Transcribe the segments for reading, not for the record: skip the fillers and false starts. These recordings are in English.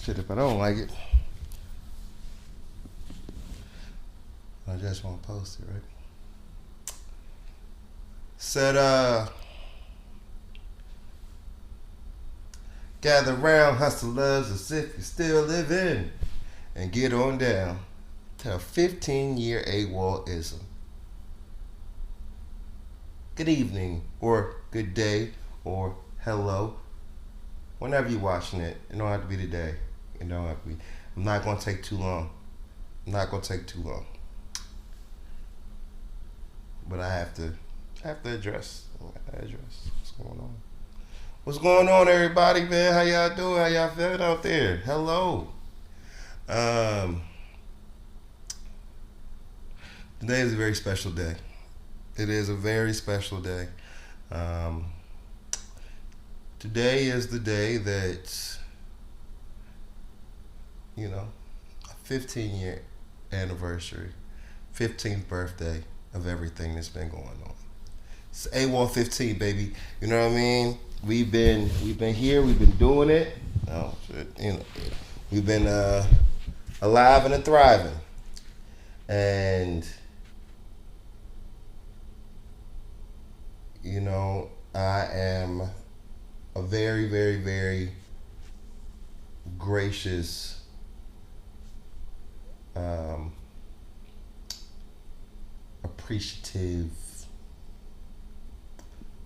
Shit, if I don't like it, I just won't post it, right? Said, gather round, hustlers, as if you're still living, and get on down to a 15-year AWoL-ism. Good evening, or good day, or hello. Whenever you're watching it, it don't have to be today. It don't have to be. I'm not going to take too long. But I have to address what's going on. What's going on, everybody, man? How y'all doing? How y'all feeling out there? Hello. Today is a very special day. It is a very special day. Today is the day that, a 15-year anniversary, 15th birthday of everything that's been going on. It's AWoL 15, baby. You know what I mean? We've been here. We've been doing it. Oh shit, we've been alive and thriving, and I am a very, very, very gracious appreciative.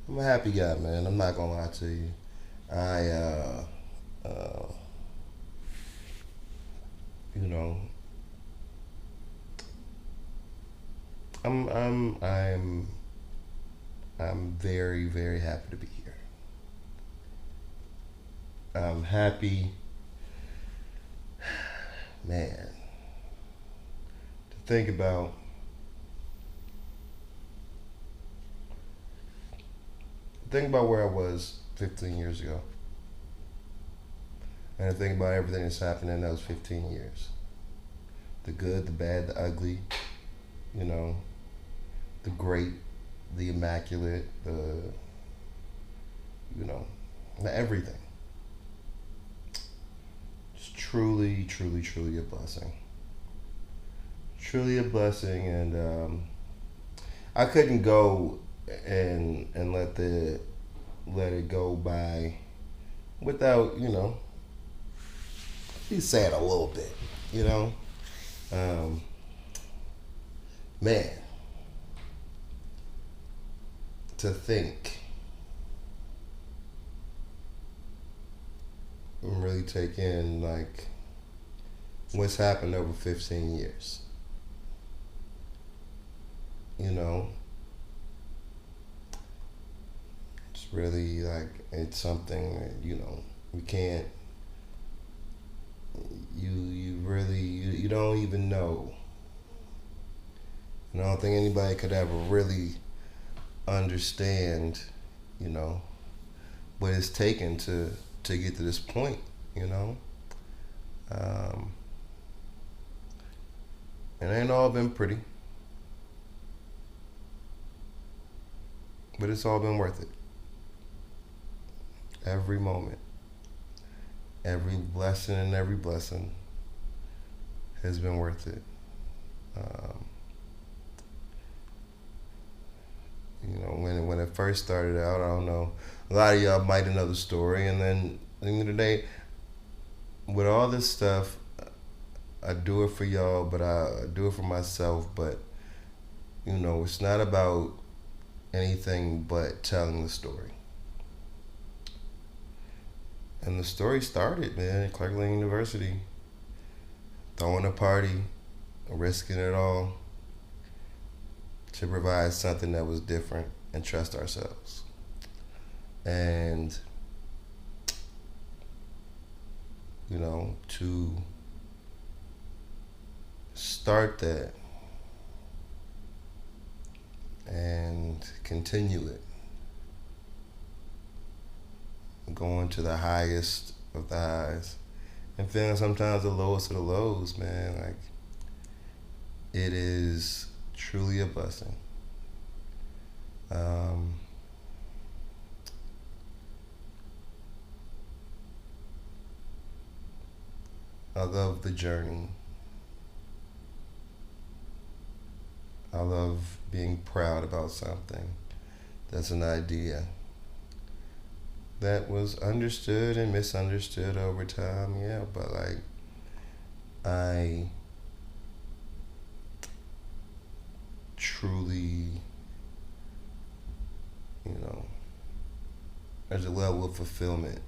I'm a happy guy, man. I'm not gonna lie to you. I'm very, very happy to be here. I'm happy, man, to think about where I was 15 years ago, and to think about everything that's happened in those 15 years. The good, the bad, the ugly, the great, the immaculate, the everything. It's truly, truly, truly a blessing. Truly a blessing, and I couldn't go and let it go by without be sad a little bit, man, to think and really take in what's happened over 15 years. It's really it's something that we can't, you really, you don't even know. And I don't think anybody could ever really understand, what it's taken to get to this point, It ain't all been pretty, but it's all been worth it. Every moment, every blessing has been worth it. When it first started out, I don't know, a lot of y'all might know the story, and then at the end of the day, with all this stuff, I do it for y'all, but I do it for myself, but it's not about anything but telling the story. And the story started, man, at Clark Lane University, throwing a party, risking it all to provide something that was different and trust ourselves. And, to start that and continue it, going to the highest of the highs and feeling sometimes the lowest of the lows, man. It is truly a blessing. I love the journey. I love being proud about something that's an idea that was understood and misunderstood over time. Yeah, but like I truly, you know, there's a level of fulfillment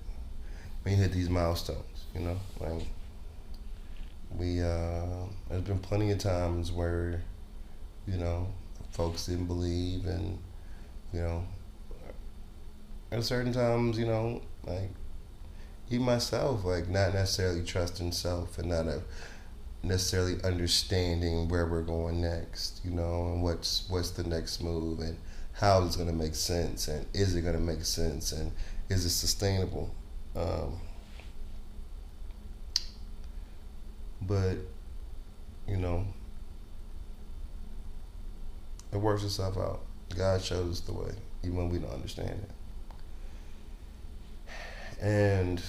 when you hit these milestones. You know, like we there's been plenty of times where you know folks didn't believe, and you know at certain times, you know, like even myself, like not necessarily trusting self and not necessarily understanding where we're going next, you know, and what's the next move, and how it's going to make sense, and is it going to make sense, and is it sustainable? Um, but you know, it works itself out. God shows us the way, even when we don't understand it. And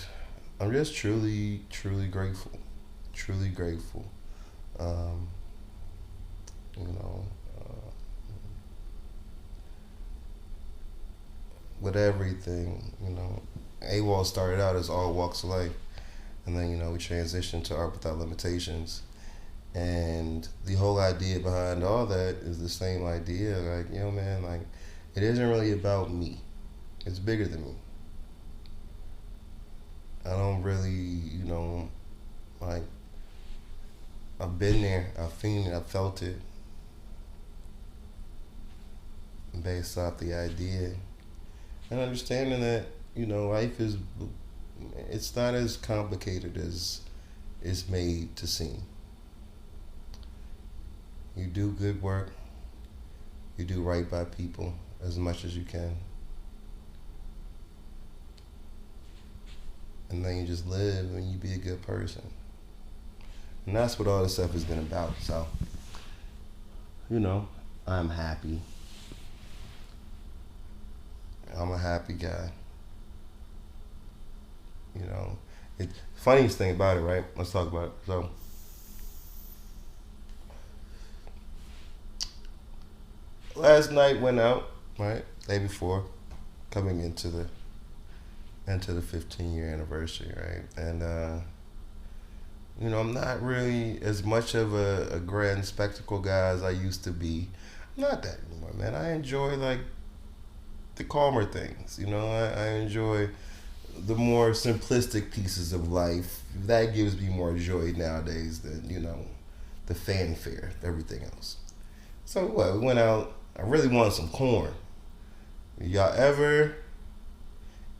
I'm just truly, truly grateful. Truly grateful. Um, you know, with everything, you know, AWoL started out as all walks of life. And then, you know, we transitioned to art without limitations. And the whole idea behind all that is the same idea. Like, you know, man, like, it isn't really about me. It's bigger than me. I don't really, you know, like, I've been there, I've seen it, I've felt it based off the idea. And understanding that, you know, life is, it's not as complicated as it's made to seem. You do good work, you do right by people as much as you can. And then you just live and you be a good person. And that's what all this stuff has been about. So, you know, I'm happy. I'm a happy guy. You know, it funniest thing about it, right? Let's talk about it. So, last night went out, right? Day before, coming into the 15-year anniversary, right? And you know, I'm not really as much of a grand spectacle guy as I used to be. I'm not that anymore, man. I enjoy like the calmer things. You know, I enjoy the more simplistic pieces of life. That gives me more joy nowadays than, you know, the fanfare, everything else. So what? We went out. I really wanted some corn. Y'all ever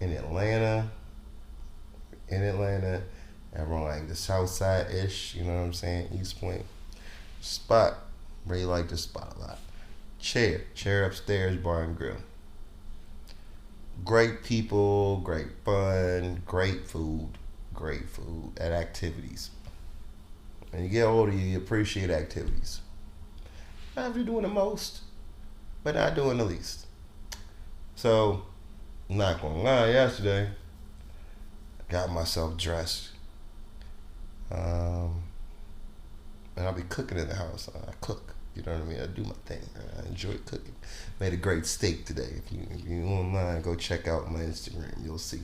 in Atlanta? In Atlanta, everyone like the South Side ish. You know what I'm saying? East Point spot. Really like this spot a lot. Chair upstairs, bar and grill. Great people, great fun, great food at activities. When you get older, you appreciate activities. Not if you're doing the most, but not doing the least. So, I'm not gonna lie, yesterday, I got myself dressed. Um, and I'll be cooking in the house. I cook. You know what I mean? I do my thing. I enjoy cooking. Made a great steak today. If you don't mind, go check out my Instagram. You'll see.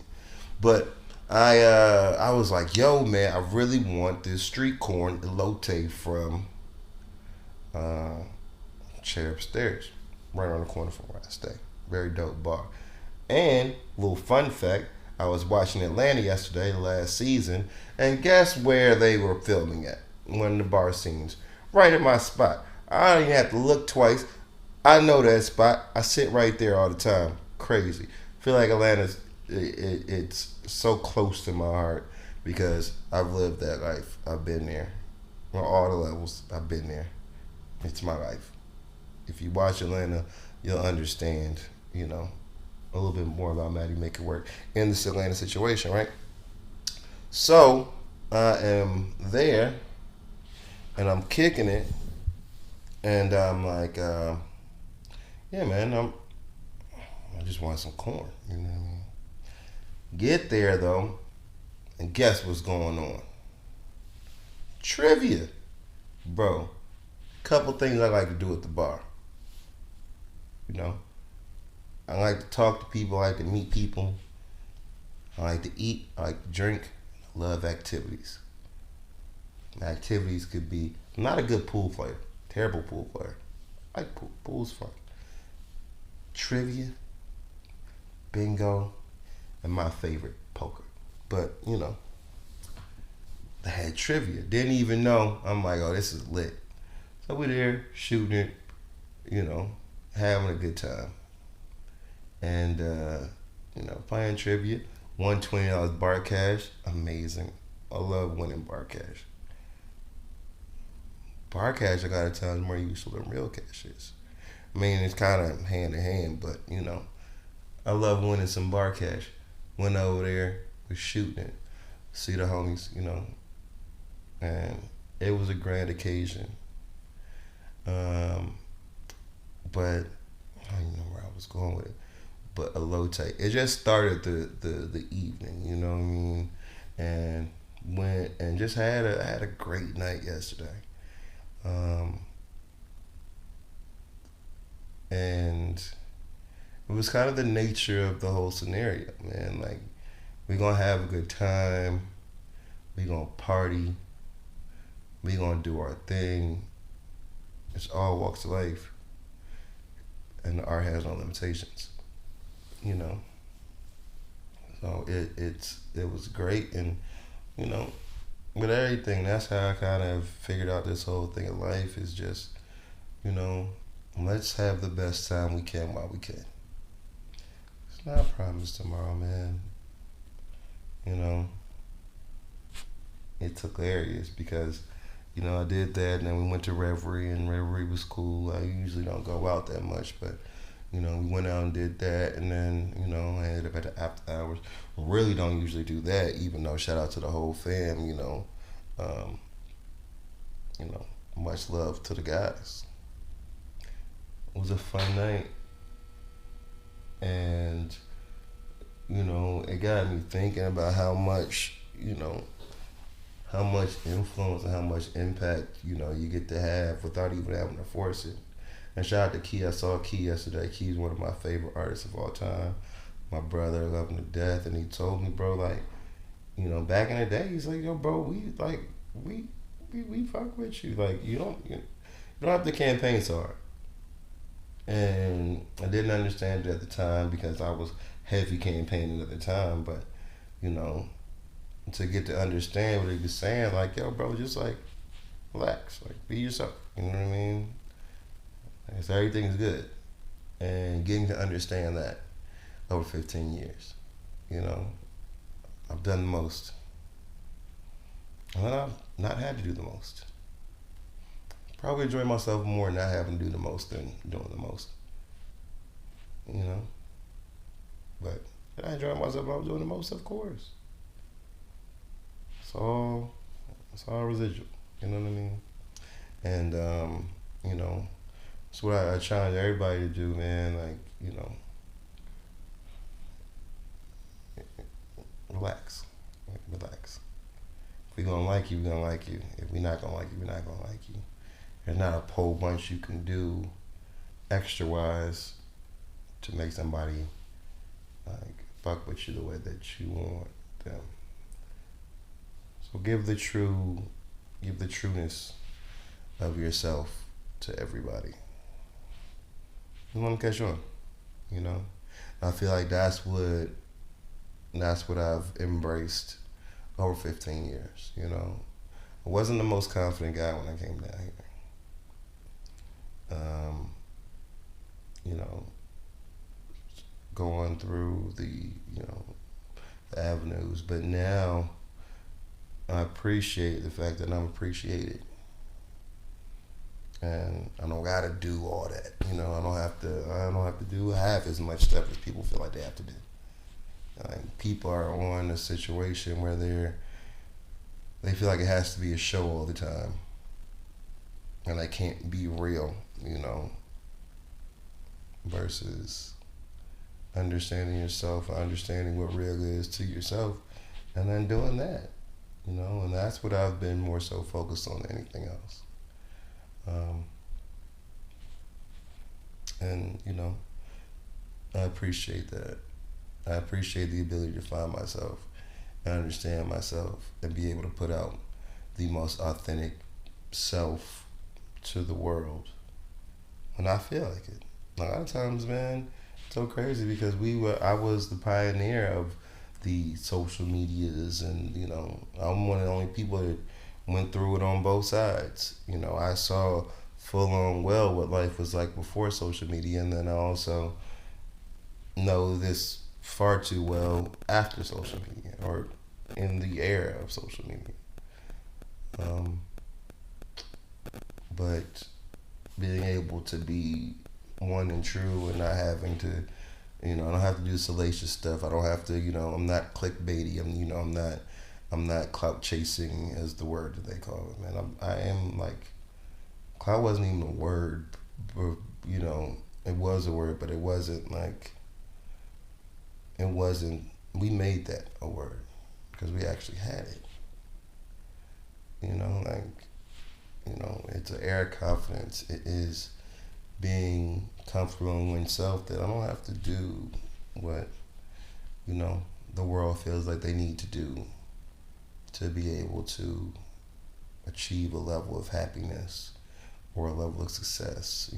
But I was like, yo, man, I really want this street corn elote from uh, Chair Upstairs, right around the corner from where I stay. Very dope bar. And little fun fact, I was watching Atlanta yesterday, the last season, and guess where they were filming at? One of the bar scenes, right at my spot. I don't even have to look twice. I know that spot. I sit right there all the time. Crazy. Feel like Atlanta's it's so close to my heart because I've lived that life. I've been there on all the levels. I've been there. It's my life. If you watch Atlanta, you'll understand. You know, a little bit more about Maddie Make It Work in this Atlanta situation, right? So I am there and I'm kicking it, and I'm like, yeah, man, I just want some corn. You know what I mean? Get there though, and guess what's going on? Trivia, bro. Couple things I like to do at the bar. You know, I like to talk to people. I like to meet people. I like to eat. I like to drink. I love activities. Activities could be. I'm not a good pool player. Terrible pool player. I like pool. Pool's fun. Trivia, bingo, and my favorite, poker. But I had trivia. Didn't even know. I'm like, oh, this is lit. So we're there shooting it, having a good time. And playing trivia. Won $20 bar cash. Amazing. I love winning bar cash. Bar cash, I gotta tell you, is more useful than real cash is. I mean, it's kind of hand in hand, but I love winning some bar cash. Went over there, was shooting it, see the homies, and it was a grand occasion. But I don't even know where I was going with it. But a low take. It just started the evening, you know what I mean? And went and just had a great night yesterday. And it was kind of the nature of the whole scenario, man. Like, we're gonna have a good time, we gonna party, we gonna do our thing. It's all walks of life, and the art has no limitations, you know. So it was great, and with everything, that's how I kind of figured out this whole thing of life is just, let's have the best time we can while we can. It's not a promise tomorrow, man. It took areas because, I did that, and then we went to Reverie, and Reverie was cool. I usually don't go out that much, but, we went out and did that, and then, I ended up at the after hours. Really don't usually do that, even though shout out to the whole fam, um, much love to the guys. It was a fun night, and, it got me thinking about how much influence and how much impact, you get to have without even having to force it. And shout out to Key. I saw Key yesterday. Key's one of my favorite artists of all time. My brother, I love him to death, and he told me, bro, like, back in the day, he's like, yo, bro, we fuck with you. Like, you don't have to campaign so hard. And I didn't understand it at the time because I was heavy campaigning at the time, but, to get to understand what he was saying, like, yo, bro, just like relax, like be yourself. You know what I mean? Like, so everything's good, and getting to understand that over 15 years, I've done the most, and I've not had to do the most. Probably enjoy myself more not having to do the most than doing the most. But did I enjoy myself when I was doing the most? Of course. It's all residual. You know what I mean? And it's what I challenge everybody to do, man. Like, relax. Relax. If we gonna like you, we gonna like you. If we not gonna like you, we not gonna like you. There's not a whole bunch you can do extra wise to make somebody like fuck with you the way that you want them. So give the trueness of yourself to everybody. You want to catch on, I feel like that's what I've embraced over 15 years. I wasn't the most confident guy when I came down here. Going through the avenues, but now I appreciate the fact that I'm appreciated, and I don't gotta do all that. I don't have to do half as much stuff as people feel like they have to do. Like, people are on a situation where they feel like it has to be a show all the time, and they can't be real, versus understanding yourself, understanding what real is to yourself, and then doing that. And that's what I've been more so focused on than anything else. Um, and I appreciate that. I appreciate the ability to find myself and understand myself and be able to put out the most authentic self to the world when I feel like it. A lot of times, man, it's so crazy because I was the pioneer of the social medias, and I'm one of the only people that went through it on both sides. I saw full on well what life was like before social media, and then I also know this far too well after social media or in the era of social media. Um, but being able to be one and true and not having to, I don't have to do salacious stuff. I don't have to, I'm not clickbaity. I'm not clout chasing as the word that they call it, man. I am like, clout wasn't even a word, but, it was a word, but it wasn't like, we made that a word because we actually had it. Like, it's an air of confidence. It is being comfortable in oneself that I don't have to do what, the world feels like they need to do to be able to achieve a level of happiness or a level of success,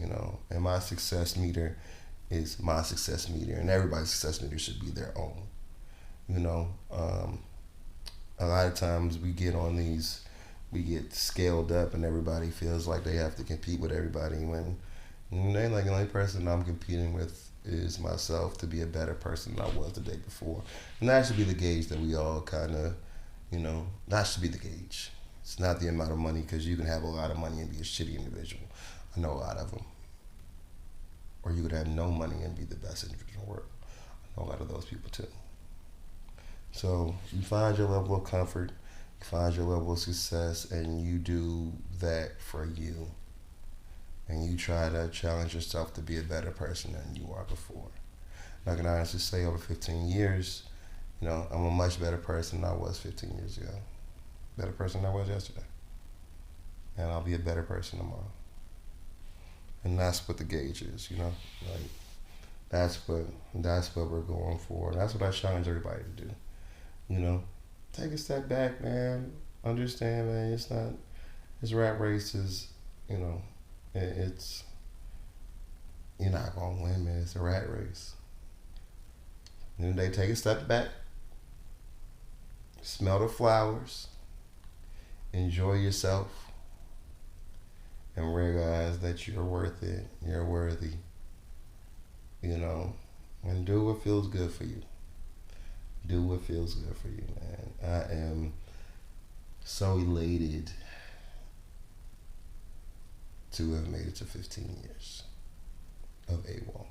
And my success meter is my success meter, and everybody's success meter should be their own. A lot of times we get scaled up, and everybody feels like they have to compete with everybody when they like the only person I'm competing with is myself to be a better person than I was the day before. And that should be the gauge that we all kind of, that should be the gauge. It's not the amount of money, because you can have a lot of money and be a shitty individual. I know a lot of them. Or you could have no money and be the best individual in the world. I know a lot of those people too. So you find your level of comfort, you find your level of success, and you do that for you. And you try to challenge yourself to be a better person than you are before. And I can honestly say over 15 years, I'm a much better person than I was 15 years ago. Better person than I was yesterday. And I'll be a better person tomorrow. And that's what the gauge is, Like, that's what we're going for. And that's what I challenge everybody to do. Take a step back, man. Understand, man, this rat race is, it's, you're not going to win, man. It's a rat race. Then they take a step back, smell the flowers, enjoy yourself, and realize that you're worth it. You're worthy. And do what feels good for you. Do what feels good for you, man. I am so elated to have made it to 15 years of AWoL.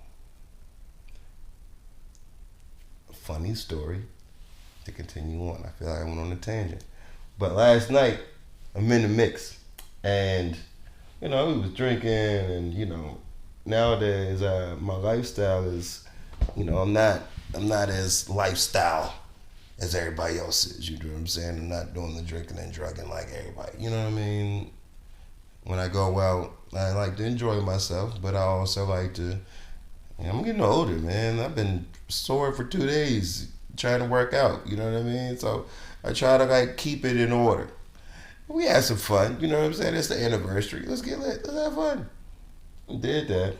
A funny story to continue on. I feel like I went on a tangent. But last night, I'm in the mix. And, we was drinking, and, nowadays my lifestyle is, I'm not as lifestyle as everybody else is. You know what I'm saying? I'm not doing the drinking and drugging like everybody. You know what I mean? When I go out, I like to enjoy myself, but I also like to. I'm getting older, man. I've been sore for 2 days trying to work out. You know what I mean? So I try to keep it in order. We had some fun. You know what I'm saying? It's the anniversary. Let's get lit. Let's have fun. We did that.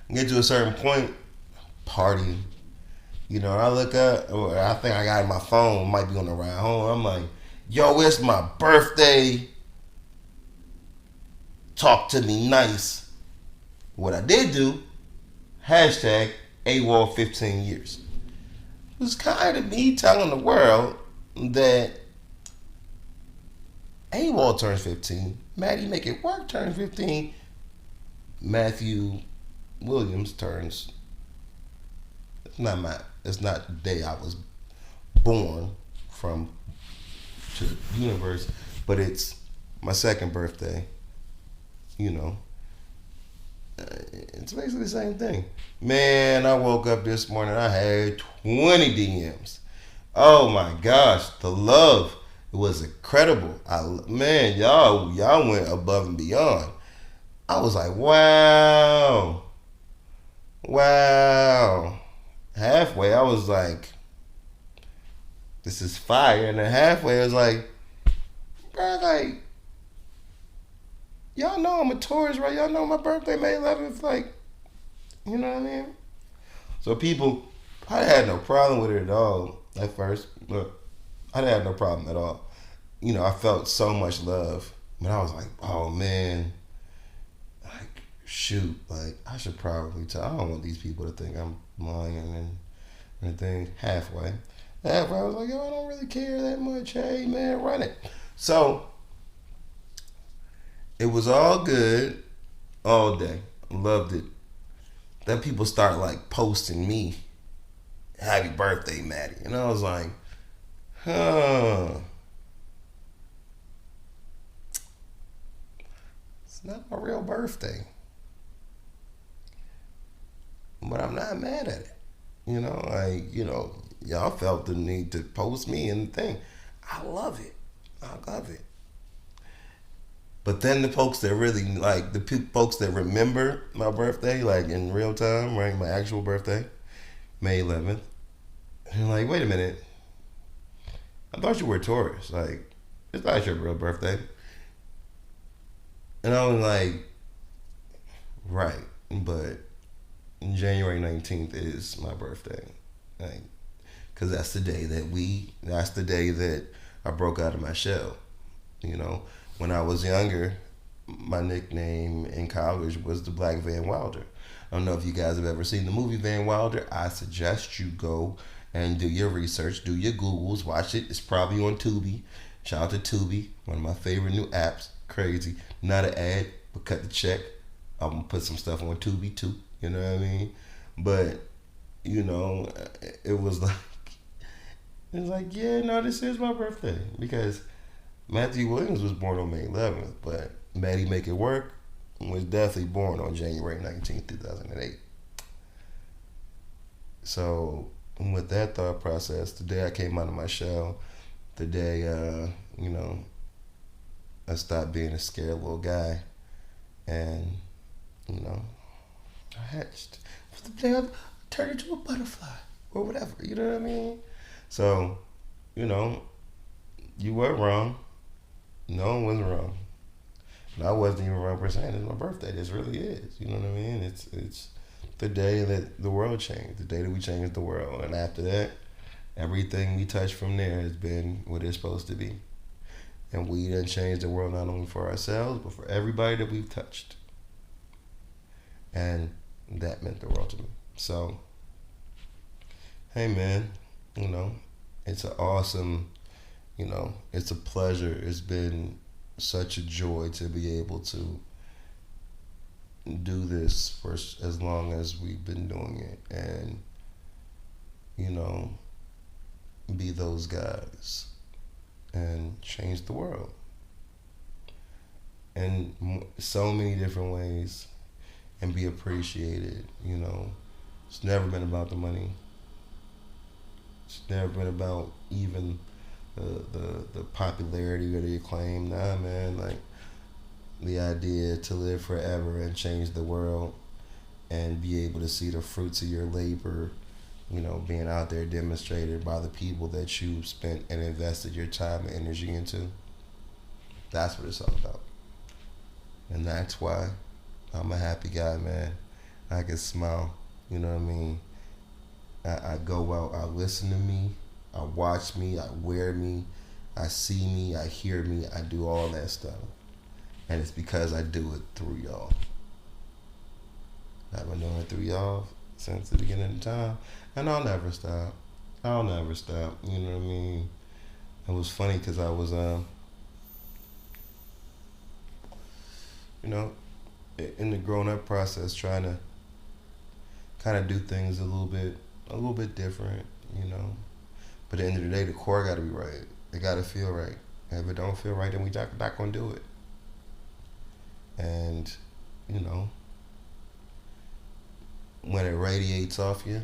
Get to a certain point, partying. I look up, or I think I got it on my phone, might be on the ride home. I'm like, yo, it's my birthday. Talk to me nice. What I did do, hashtag AWoL 15 years. It was kind of me telling the world that AWoL turns 15. Maddie Make It Work turns 15. Matthew Williams turns. It's not the day I was born from to the universe, but it's my second birthday. It's basically the same thing. Man, I woke up this morning, I had 20 DMs. Oh my gosh, the love, it was incredible. Man, y'all went above and beyond. I was like, wow, wow. Halfway, I was like, this is fire, and then halfway, I was like, bro, like, y'all know I'm a tourist, right? Y'all know my birthday May 11th, like, you know what I mean? So people, I had no problem with it at all at first. Look, I didn't have no problem at all. You know, I felt so much love, but I was like, oh man, like shoot, like I should probably tell. I don't want these people to think I'm lying and things. Halfway, I was like, yo, I don't really care that much. Hey man, run it. So it was all good all day. Loved it. Then people start like posting me, happy birthday, Maddie. And I was like, huh. It's not my real birthday. But I'm not mad at it. Y'all felt the need to post me and the thing. I love it. I love it. But then the folks that really like folks that remember my birthday, like in real time, right? My actual birthday, May 11th. And like, wait a minute. I thought you were a Taurus. Like, it's not your real birthday. And I was like, right, but January 19th is my birthday. Like, because that's the day that I broke out of my shell. You know, when I was younger, my nickname in college was the Black Van Wilder. I don't know if you guys have ever seen the movie Van Wilder. I suggest you go and do your research, do your Googles, watch it. It's probably on Tubi. Shout out to Tubi, one of my favorite new apps. Crazy. Not an ad, but cut the check. I'm gonna put some stuff on Tubi too. You know what I mean? But you know, it was like yeah, no, this is my birthday because Matthew Williams was born on May 11th, but Maddie Make It Work was definitely born on January 19th, 2008. So with that thought process, the day I came out of my shell, the day I stopped being a scared little guy, and you know I hatched. For the day I turned into a butterfly or whatever. You know what I mean? So you know you were wrong. No one was wrong. And I wasn't even wrong for saying it's my birthday. This really is. You know what I mean? It's the day that the world changed. The day that we changed the world. And after that, everything we touched from there has been what it's supposed to be. And we done changed the world not only for ourselves, but for everybody that we've touched. And that meant the world to me. So, hey man, you know, it's an awesome, it's a pleasure. It's been such a joy to be able to do this for as long as we've been doing it and, be those guys and change the world in so many different ways and be appreciated. It's never been about the money. It's never been about even the popularity or the acclaim. Nah, man, like the idea to live forever and change the world and be able to see the fruits of your labor, being out there demonstrated by the people that you spent and invested your time and energy into. That's what it's all about. And that's why I'm a happy guy, man. I can smile. You know what I mean? I go out, I listen to me, I watch me, I wear me, I see me, I hear me, I do all that stuff. And it's because I do it through y'all. I've been doing it through y'all since the beginning of time. And I'll never stop. I'll never stop. You know what I mean? It was funny because I was, in the growing up process trying to kind of do things a little bit different, But at the end of the day, the core got to be right. It got to feel right. And if it don't feel right, then we not going to do it. And, when it radiates off you,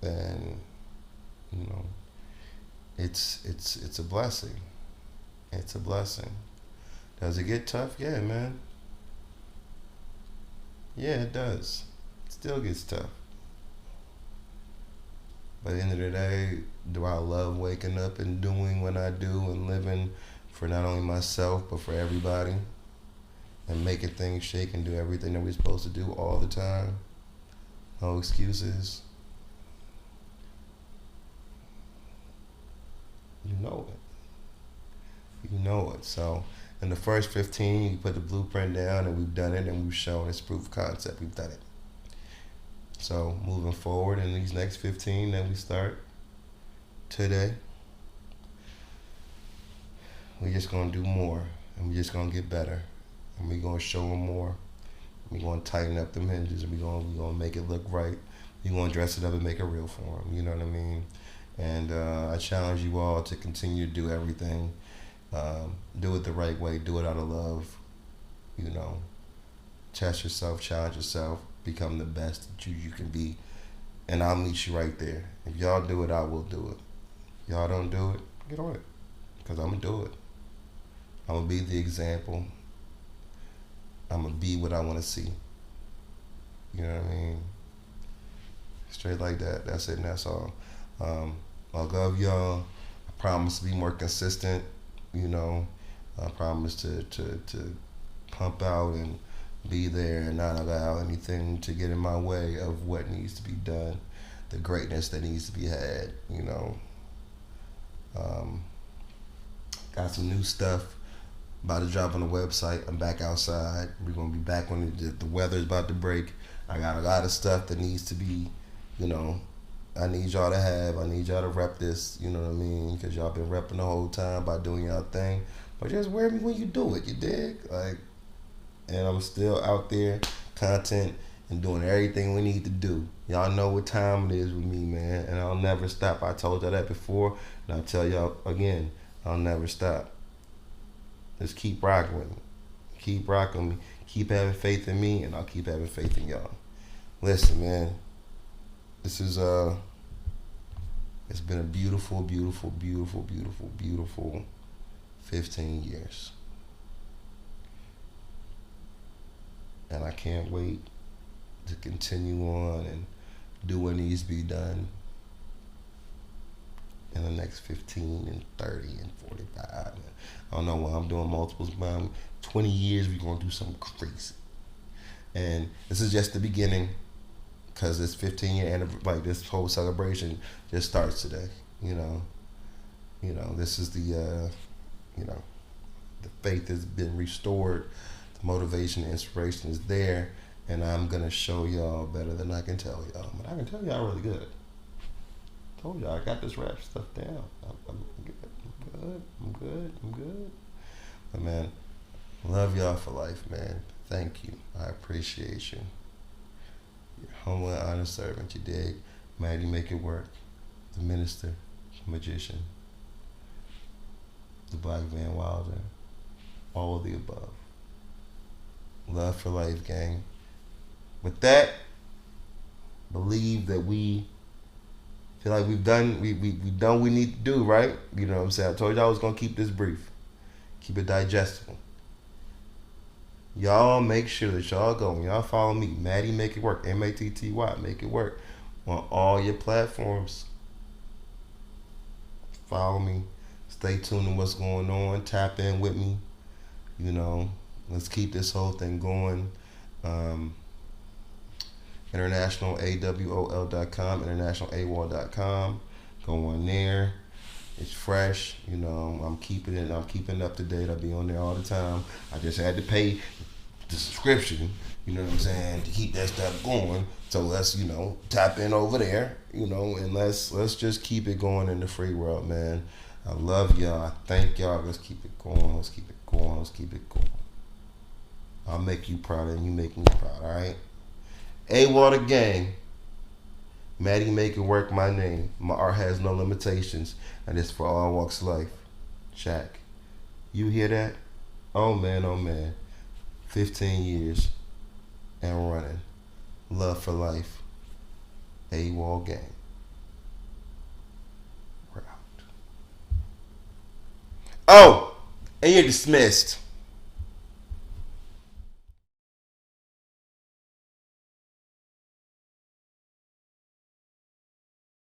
and you know, it's a blessing. It's a blessing. Does it get tough? Yeah, man. Yeah, it does. It still gets tough. But at the end of the day, do I love waking up and doing what I do and living for not only myself but for everybody and making things shake and do everything that we're supposed to do all the time? No excuses. You know it. You know it. So in the first 15, you put the blueprint down and we've done it and we've shown it's proof of concept. We've done it. So moving forward in these next 15 that we start today, we're just going to do more and we're just going to get better and we're going to show them more. We're going to tighten up them hinges and we're going to make it look right. We're going to dress it up and make it real for them. You know what I mean? And I challenge you all to continue to do everything. Do it the right way. Do it out of love. You know, test yourself, challenge yourself, become the best that you can be. And I'll meet you right there. If y'all do it, I will do it. Y'all don't do it, get on it. Because I'm going to do it. I'm going to be the example. I'm going to be what I want to see. You know what I mean? Straight like that. That's it and that's all. I love y'all. I promise to be more consistent. You know, I promise to pump out and be there and not allow anything to get in my way of what needs to be done, the greatness that needs to be had. You know, got some new stuff about to drop on the website. I'm back outside. We're gonna be back when the weather's about to break. I got a lot of stuff that needs to be, you know, I need y'all to have. I need y'all to rep this, you know what I mean? Because y'all been repping the whole time by doing y'all thing. But just wear me when you do it, you dig? Like, and I'm still out there, content, and doing everything we need to do. Y'all know what time it is with me, man. And I'll never stop. I told y'all that before, and I'll tell y'all again, I'll never stop. Just keep rocking with me. Keep rocking with me. Keep having faith in me, and I'll keep having faith in y'all. Listen, man. This is it's been a beautiful, beautiful, beautiful, beautiful, beautiful 15 years. And I can't wait to continue on and do what needs to be done in the next 15 and 30 and 45. I don't know why I'm doing multiples, but 20 years we're going to do something crazy. And this is just the beginning. Because this 15-year anniversary, like this whole celebration, just starts today. You know, this is the faith has been restored, the motivation, the inspiration is there, and I'm gonna show y'all better than I can tell y'all. But I can tell y'all really good. Told y'all I got this rap stuff down. I'm good. But man, love y'all for life, man. Thank you. I appreciate you. Humble and honest servant, you dig? Mighty make it work. The minister, the magician, the Black Van Wilder, all of the above. Love for life, gang. With that, believe that we feel like we've done what we need to do, right? You know what I'm saying? I told y'all I was gonna keep this brief, keep it digestible. Y'all make sure that y'all go and y'all follow me, Matty Make It Work, Matty Make It Work, on all your platforms. Follow me, stay tuned to what's going on, tap in with me. You know, let's keep this whole thing going. InternationalAWoL.com, InternationalAWoL.com. Go on there. It's fresh, you know. I'm keeping it up to date. I'll be on there all the time. I just had to pay the subscription, you know what I'm saying, to keep that stuff going. So let's, you know, tap in over there, you know, and let's just keep it going in the free world, man. I love y'all. I thank y'all. Let's keep it going. Let's keep it going. Let's keep it going. I'll make you proud and you make me proud, all right? AWoL the gang. Matty Make It Work, my name. My art has no limitations, and it's for all walks of life. Shaq, you hear that? Oh man. 15 years and running. Love for life. AWoL gang. Oh, and you're dismissed.